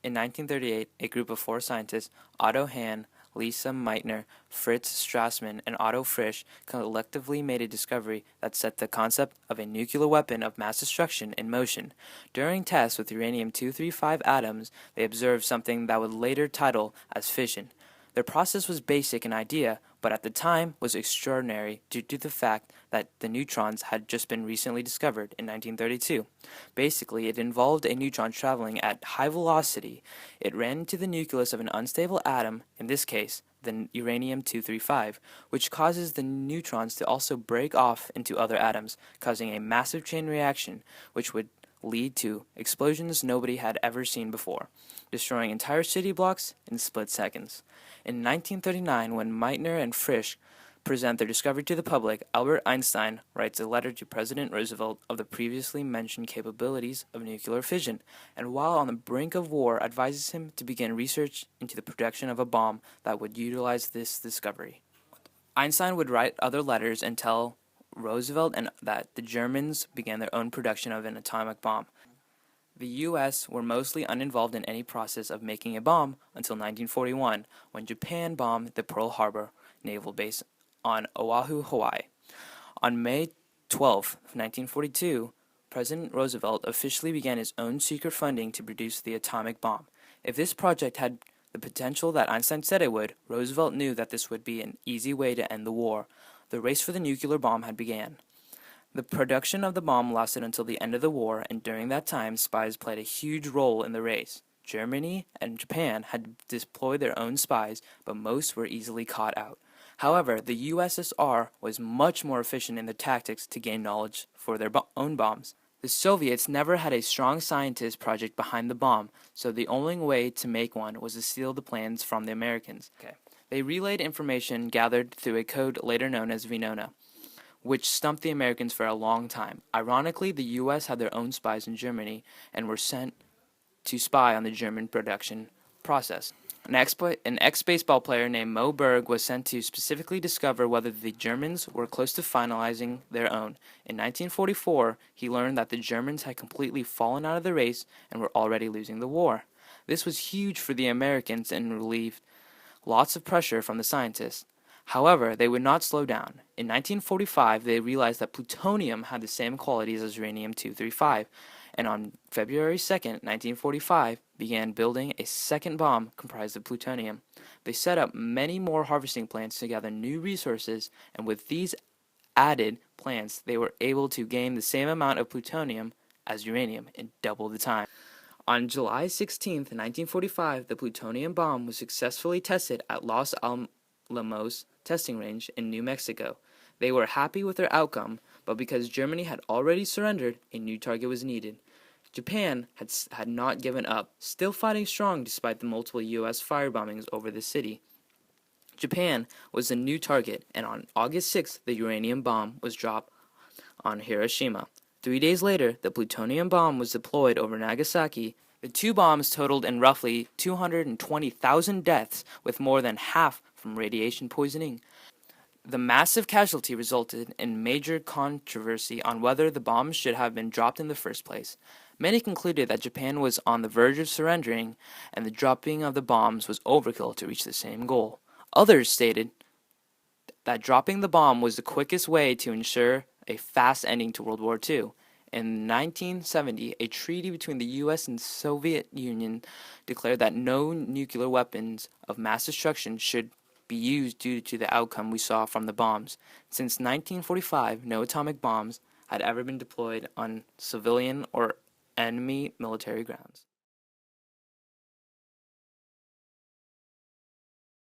In 1938, a group of four scientists, Otto Hahn, Lisa Meitner, Fritz Strassmann, and Otto Frisch, collectively made a discovery that set the concept of a nuclear weapon of mass destruction in motion. During tests with uranium-235 atoms, they observed something that would later title as fission. Their process was basic in idea, but at the time was extraordinary due to the fact that the neutrons had just been recently discovered in 1932. Basically, it involved a neutron traveling at high velocity. It ran into the nucleus of an unstable atom, in this case, the uranium-235, which causes the neutrons to also break off into other atoms, causing a massive chain reaction, which would lead to explosions nobody had ever seen before, destroying entire city blocks in split seconds. In 1939, when Meitner and Frisch present their discovery to the public, Albert Einstein writes a letter to President Roosevelt of the previously mentioned capabilities of nuclear fission, and while on the brink of war, advises him to begin research into the production of a bomb that would utilize this discovery. Einstein would write other letters and tell Roosevelt that the Germans began their own production of an atomic bomb. The U.S. were mostly uninvolved in any process of making a bomb until 1941, when Japan bombed the Pearl Harbor naval base on Oahu, Hawaii. On May 12, 1942, President Roosevelt officially began his own secret funding to produce the atomic bomb. If this project had the potential that Einstein said it would, Roosevelt knew that this would be an easy way to end the war. The race for the nuclear bomb had begun. The production of the bomb lasted until the end of the war, and during that time, spies played a huge role in the race. Germany and Japan had deployed their own spies, but most were easily caught out. However, the USSR was much more efficient in the tactics to gain knowledge for their own bombs. The Soviets never had a strong scientist project behind the bomb, so the only way to make one was to steal the plans from the Americans. They relayed information gathered through a code later known as Venona, which stumped the Americans for a long time. Ironically, the U.S. had their own spies in Germany and were sent to spy on the German production process. An ex-baseball player named Mo Berg was sent to specifically discover whether the Germans were close to finalizing their own. In 1944, he learned that the Germans had completely fallen out of the race and were already losing the war. This was huge for the Americans and relieved lots of pressure from the scientists. However, they would not slow down. In 1945, they realized that plutonium had the same qualities as uranium-235, and on February 2, 1945, began building a second bomb comprised of plutonium. They set up many more harvesting plants to gather new resources, and with these added plants, they were able to gain the same amount of plutonium as uranium in double the time. On July 16, 1945, the plutonium bomb was successfully tested at Los Alamos testing range in New Mexico. They were happy with their outcome, but because Germany had already surrendered, a new target was needed. Japan had not given up, still fighting strong despite the multiple U.S. firebombings over the city. Japan was the new target, and on August 6th, the uranium bomb was dropped on Hiroshima. 3 days later, the plutonium bomb was deployed over Nagasaki. The two bombs totaled in roughly 220,000 deaths, with more than half from radiation poisoning. The massive casualty resulted in major controversy on whether the bombs should have been dropped in the first place. Many concluded that Japan was on the verge of surrendering, and the dropping of the bombs was overkill to reach the same goal. Others stated that dropping the bomb was the quickest way to ensure a fast ending to World War II. In 1970, a treaty between the U.S. and Soviet Union declared that no nuclear weapons of mass destruction should be used due to the outcome we saw from the bombs. Since 1945, no atomic bombs had ever been deployed on civilian or enemy military grounds.